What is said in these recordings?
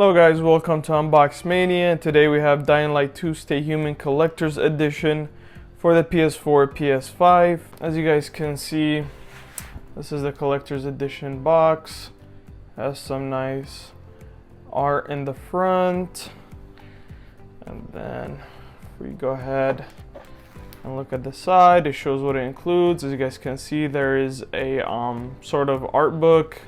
Hello guys, welcome to Unbox-Mania. Today we have Dying Light 2 Stay Human Collector's Edition for the PS4, PS5. As you guys can see, this is the Collector's Edition box. Has some nice art in the front. And then if we go ahead and look at the side, it shows what it includes. As you guys can see, there is a sort of art book,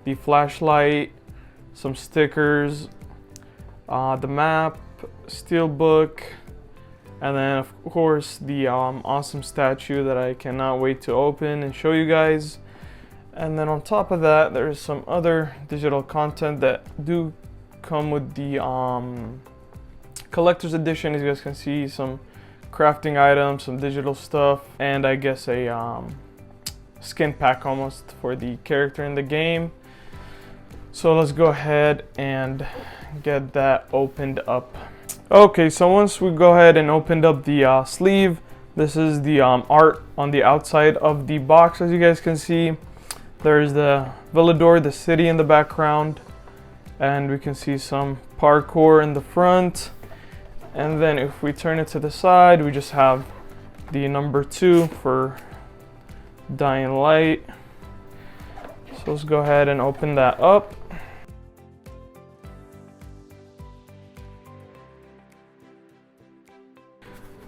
the flashlight, some stickers, the map, Steelbook, and then of course the awesome statue that I cannot wait to open and show you guys. And then on top of that, there is some other digital content that do come with the collector's edition. As you guys can see, some crafting items, some digital stuff, and I guess a skin pack almost for the character in the game. So let's go ahead and get that opened up. Okay, so once we go ahead and opened up the sleeve, this is the art on the outside of the box. As you guys can see, there's the Villador, the city in the background, and we can see some parkour in the front. And then if we turn it to the side, we just have the number 2 for Dying Light. So let's go ahead and open that up.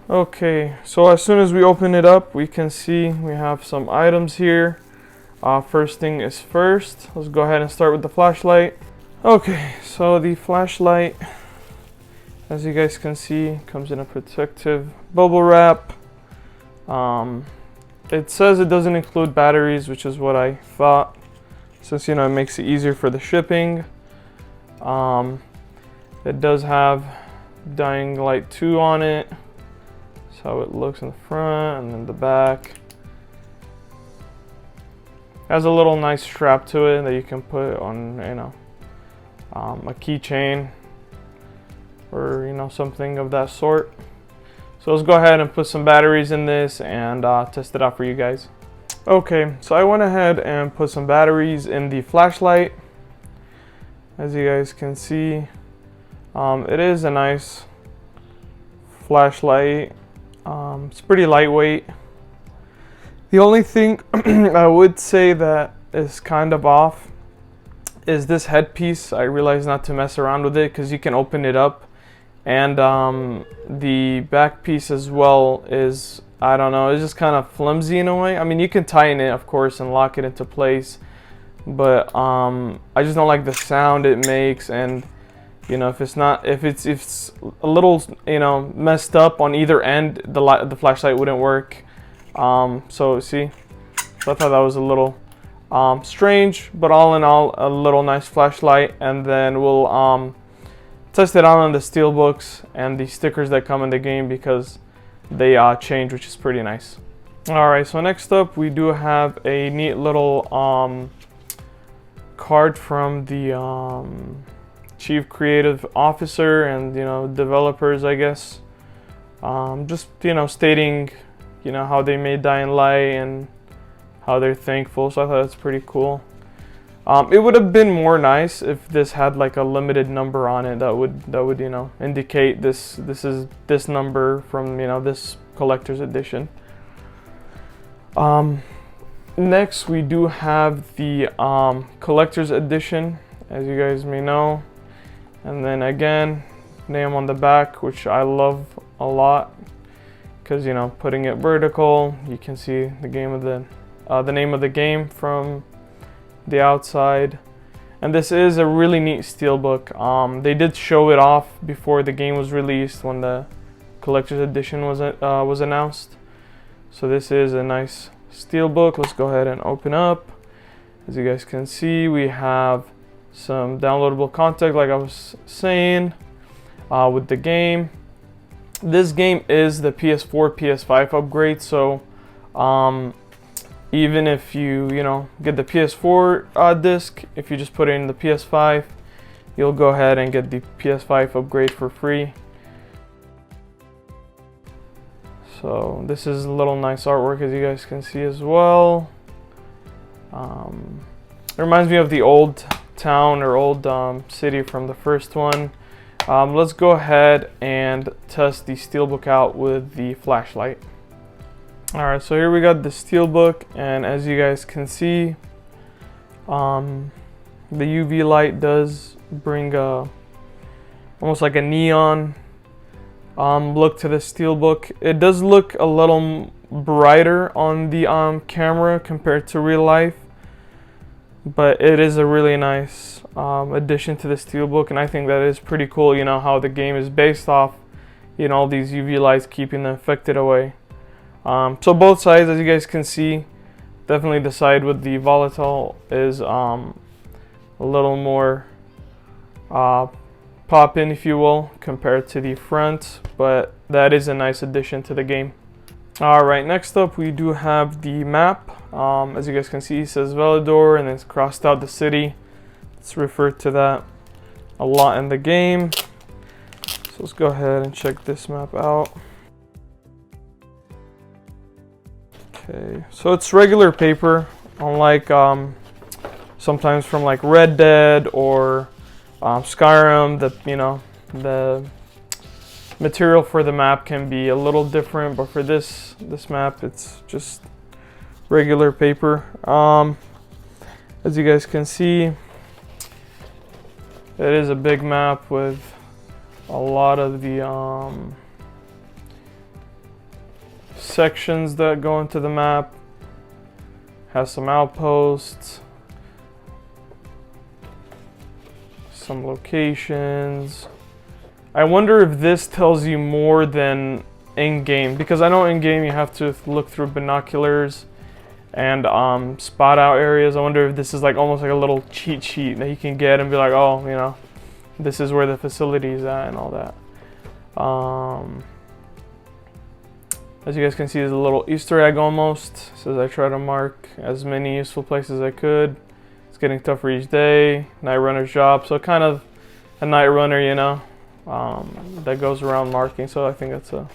Okay, so as soon as we open it up, we can see we have some items here. First thing is first, let's go ahead and start with the flashlight. Okay, so the flashlight, as you guys can see, comes in a protective bubble wrap. It says it doesn't include batteries, which is what I thought, since it makes it easier for the shipping. It does have Dying Light 2 on it. That's how it looks in the front, and then the back has a little nice strap to it that you can put on, a keychain or something of that sort. So let's go ahead and put some batteries in this and test it out for you guys. Okay, so I went ahead and put some batteries in the flashlight. As you guys can see, it is a nice flashlight. It's pretty lightweight. The only thing I would say that is kind of off is this headpiece. I realized not to mess around with it because you can open it up, and the back piece as well is, I don't know, it's just kind of flimsy in a way. I mean, you can tighten it, of course, and lock it into place, but I just don't like the sound it makes. And if it's a little messed up on either end, the flashlight wouldn't work. So see, so I thought that was a little strange, but all in all, a little nice flashlight. And then we'll test it out on the Steelbooks and the stickers that come in the game, because they change, which is pretty nice. Alright, so next up we do have a neat little card from the Chief Creative Officer and developers, I guess. Just stating how they made Dying Light and how they're thankful. So I thought that's pretty cool. It would have been more nice if this had like a limited number on it that would indicate this is this number from this collector's edition. Next we do have the collector's edition, as you guys may know. And then again, name on the back, which I love a lot, because putting it vertical, you can see the name of the game from the outside. And this is a really neat Steelbook. They did show it off before the game was released when the collector's edition was announced. So this is a nice Steelbook. Let's go ahead and open up. As you guys can see, we have some downloadable content, like I was saying, with the game. This game is the PS4, PS5 upgrade, so even if you get the PS4 disc, if you just put it in the PS5, you'll go ahead and get the PS5 upgrade for free. So this is a little nice artwork, as you guys can see as well. It reminds me of the old town or old city from the first one. Let's go ahead and test the Steelbook out with the flashlight. Alright, so here we got the Steelbook, and as you guys can see, the UV light does bring almost like a neon look to the Steelbook. It does look a little brighter on the camera compared to real life, but it is a really nice addition to the Steelbook, and I think that is pretty cool, you know, how the game is based off, you know, all these UV lights keeping the infected away. So both sides, as you guys can see, definitely the side with the volatile is a little more pop-in, if you will, compared to the front, but that is a nice addition to the game. Alright, next up we do have the map. As you guys can see, it says Velador and it's crossed out the city. It's referred to that a lot in the game. So let's go ahead and check this map out. Okay, so it's regular paper, unlike sometimes from like Red Dead or Skyrim. The material for the map can be a little different, but for this map, it's just regular paper. As you guys can see, it is a big map with a lot of the sections that go into the map. Has some outposts, some locations. I wonder if this tells you more than in-game, because I know in-game you have to look through binoculars and spot out areas. I wonder if this is like almost like a little cheat sheet that you can get and be like, oh, you know, this is where the facility is at and all that. As you guys can see, there's a little Easter egg almost. It says I try to mark as many useful places as I could. It's getting tougher each day. Night runner's job. So kind of a night runner, you know, that goes around marking. So I think that's a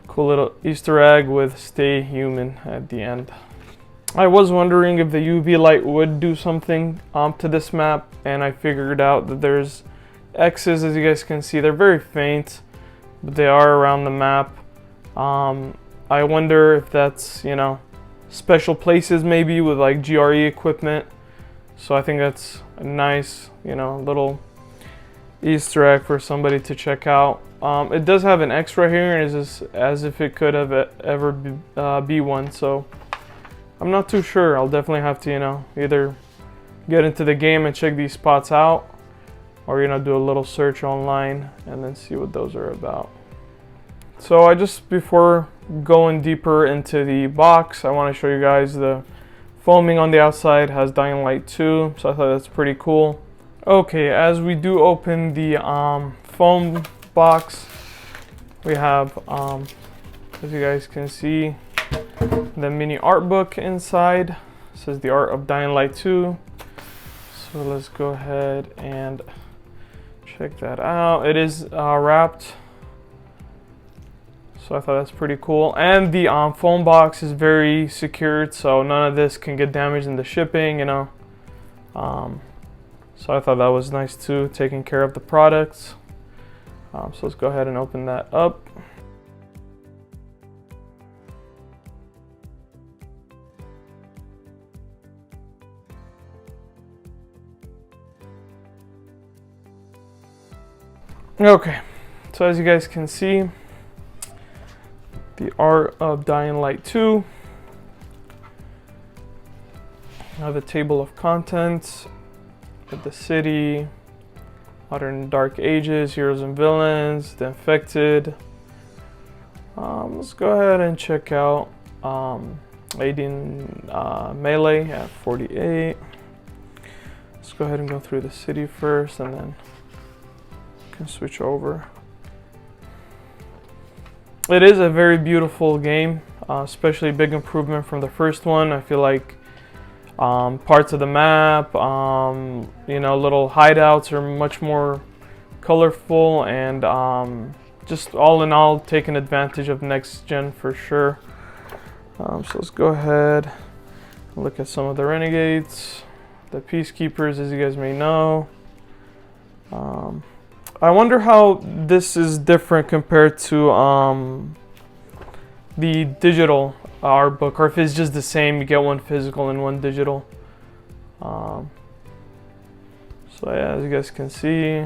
cool little Easter egg with stay human at the end. I was wondering if the UV light would do something to this map, and I figured out that there's X's. As you guys can see, they're very faint, but they are around the map. I wonder if that's, you know, special places maybe with like GRE equipment. So I think that's a nice, you know, little Easter egg for somebody to check out. It does have an X right here, and it's as if it could have ever be one. So I'm not too sure. I'll definitely have to, you know, either get into the game and check these spots out, or, you know, do a little search online and then see what those are about. So I just, before going deeper into the box, I want to show you guys the foaming on the outside has Dying Light 2, so I thought that's pretty cool. Okay, as we do open the foam box, we have, as you guys can see, the mini art book inside. It says the art of Dying Light 2. So let's go ahead and check that out. It is wrapped. So I thought that's pretty cool. And the foam box is very secured, so none of this can get damaged in the shipping, you know. So I thought that was nice too, taking care of the products. So let's go ahead and open that up. Okay, so as you guys can see, the art of Dying Light 2. Now the table of contents with the city, modern dark ages, heroes and villains, the infected. Let's go ahead and check out Aiding Melee at 48. Let's go ahead and go through the city first, and then can switch over. It is a very beautiful game, especially a big improvement from the first one. I feel like parts of the map, you know, little hideouts are much more colorful, and just all in all, taking advantage of next gen for sure. So let's go ahead and look at some of the renegades. the Peacekeepers, as you guys may know. I wonder how this is different compared to the digital art book, or if it's just the same, you get one physical and one digital. So yeah, as you guys can see,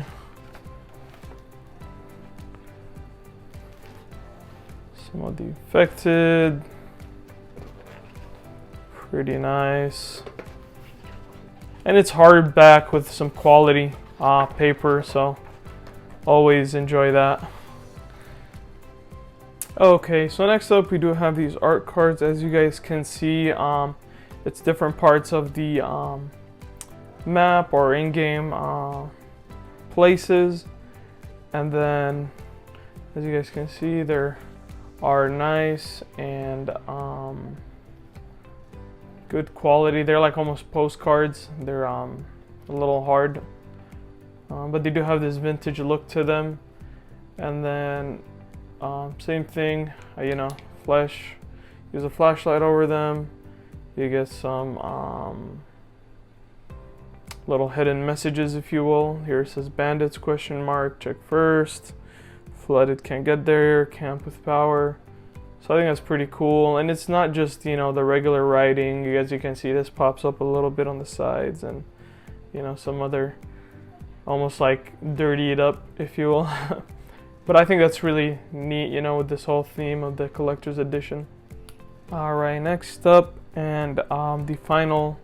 some of the affected, pretty nice, and it's hardback with some quality paper, so always enjoy that. Okay, so next up we do have these art cards. As you guys can see, it's different parts of the map or in-game places, and then as you guys can see, there are nice and good quality. They're like almost postcards. They're a little hard, but they do have this vintage look to them. And then same thing, you know, use a flashlight over them. You get some little hidden messages, if you will. Here it says bandits, question mark, check first, flooded, can't get there, camp with power. So I think that's pretty cool, and it's not just, you know, the regular writing. As you can see, this pops up a little bit on the sides, and you know, some other almost like dirtied up, if you will. But I think that's really neat, you know, with this whole theme of the collector's edition. Alright, next up, and the final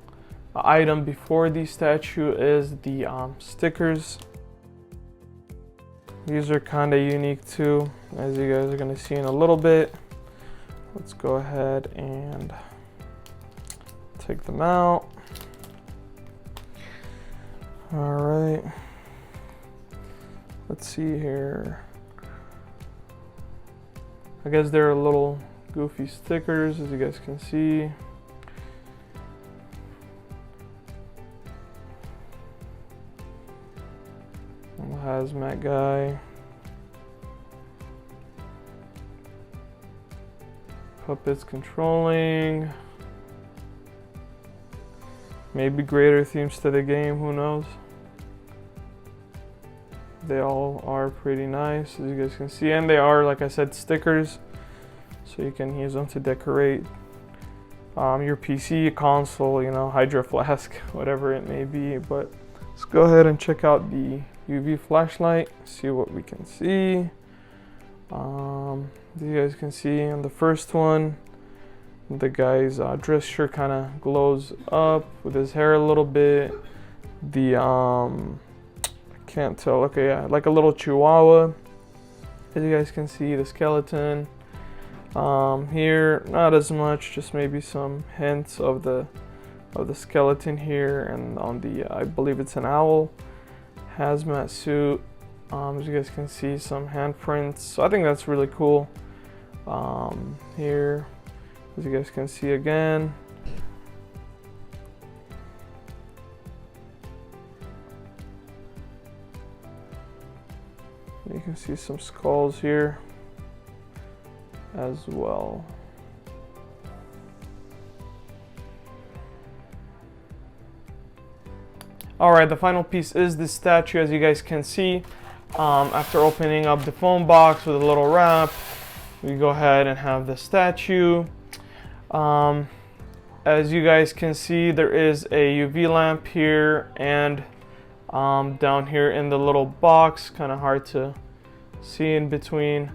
item before the statue is the stickers. These are kind of unique too, as you guys are going to see in a little bit. Let's go ahead and take them out. Alright, let's see here. I guess they're a little goofy stickers, as you guys can see. Little hazmat guy. Puppets controlling. Maybe greater themes to the game, who knows? They all are pretty nice, as you guys can see, and they are, like I said, stickers, so you can use them to decorate your PC, console, you know, hydro flask, whatever it may be. But let's go ahead and check out the UV flashlight, see what we can see. You guys can see on the first one, the guy's dress shirt kind of glows up with his hair a little bit. The I can't tell. Okay, yeah, like a little chihuahua. As you guys can see, the skeleton. Here, not as much, just maybe some hints of the skeleton here, and on the I believe it's an owl hazmat suit. As you guys can see, some handprints. So I think that's really cool. Here, as you guys can see again. You can see some skulls here as well. Alright, the final piece is this statue, as you guys can see. After opening up the foam box with a little wrap, we go ahead and have the statue. As you guys can see, there is a UV lamp here, and down here in the little box, kind of hard to see in between,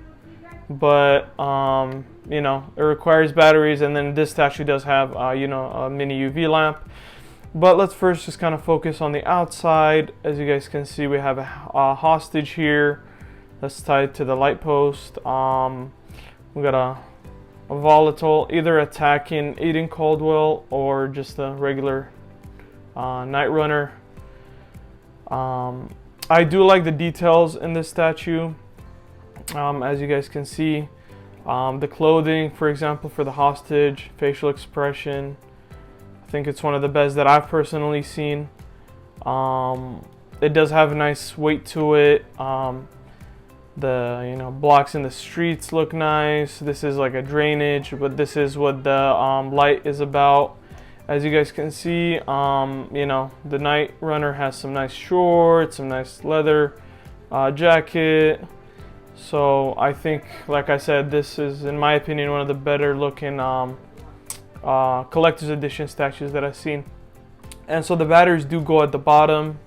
but you know, it requires batteries, and then this statue does have you know, a mini UV lamp. But let's first just kind of focus on the outside. As you guys can see, we have a hostage here that's tied to the light post. We got a volatile either attacking Aiden Caldwell or just a regular night runner. I do like the details in this statue. As you guys can see, the clothing, for example, for the hostage, facial expression, I think it's one of the best that I've personally seen. It does have a nice weight to it. The, you know, blocks in the streets look nice. This is like a drainage, but this is what the light is about. As you guys can see, you know, the Night Runner has some nice shorts, some nice leather jacket. So I think, like I said, this is, in my opinion, one of the better looking collector's edition statues that I've seen. And so the batteries do go at the bottom,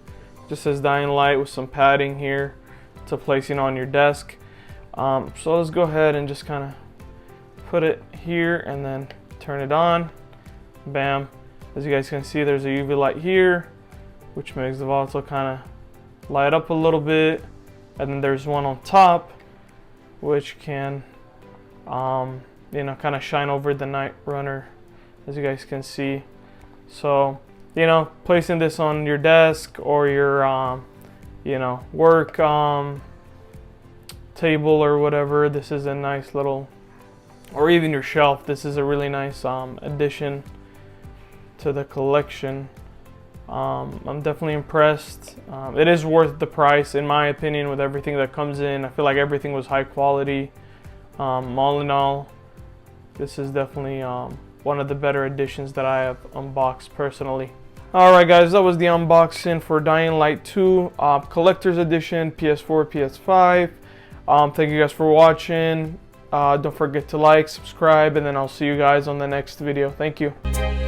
just as Dying Light, with some padding here to placing on your desk. So let's go ahead and just kind of put it here and then turn it on. Bam. As you guys can see, there's a UV light here, which makes the volatile kind of light up a little bit. And then there's one on top, which can, you know, kind of shine over the Night Runner, as you guys can see. So, you know, placing this on your desk or your, you know, work table or whatever, this is a nice little, or even your shelf, this is a really nice addition to the collection. I'm definitely impressed. It is worth the price, in my opinion, with everything that comes in. I feel like everything was high quality. All in all, this is definitely one of the better additions that I have unboxed personally. Alright guys, that was the unboxing for Dying Light 2 Collector's Edition, PS4, PS5. Thank you guys for watching. Don't forget to like, subscribe, and then I'll see you guys on the next video. Thank you.